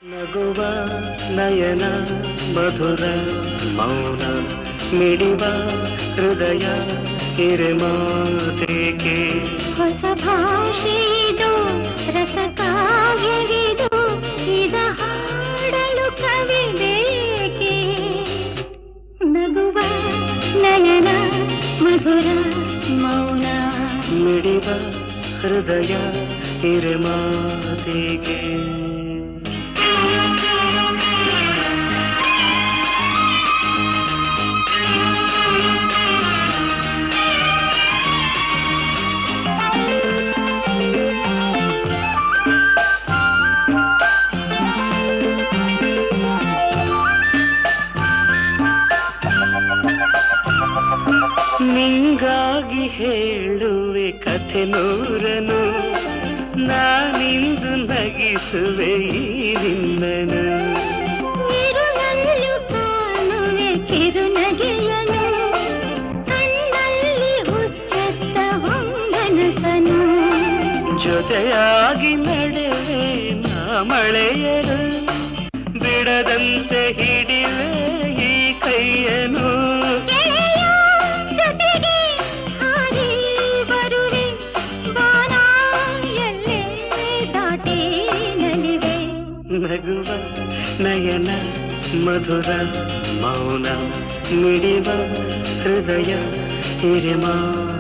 ನಗುವ ನಯನ ಮಧುರ ಮೌನ ಮಿಡಿವ ಹೃದಯ ಹಿರಿಮಾತೆಗೆ ಹೊಸ ಭಾಷೆಯಿದು ರಸಕಾವ್ಯವಿದು ಇದ ಹಾಡಲು ಕವಿ ಬೇಕೆ ನಗುವ ನಯನ ಮಧುರ ಮೌನ ಮಿಡಿವ ಹೃದಯ ಹಿರಿಮಾತೆಗೆ ನಿಂಗಾಗಿ ಹೇಳುವೆ ಕಥೆ ನೂರನು ನಾನಿಂದು ನಗಿಸುವೆ ಈ ನಿನ್ನನು ಇರುಳಲ್ಲೂ ಕಾಣುವೆ ಕಿರುನಗೆಯನು ಕಣ್ಣಲ್ಲಿ ಹುಚ್ಚೆತ್ತ ಹೊಂಗನಸನು ಜೊತೆಯಾಗಿ ನಡೆವೆ ನಾ ಮಳೆಯರು ಬಿಡದಂತೆ ಹಿಡಿವೆ ಈ ಕೈಯನು ನಗುವ ನಯನ ಮಧುರ ಮೌನ ಮಿಡಿವ ಹೃದಯ ಹಿರಿಮಾತೆಗೆ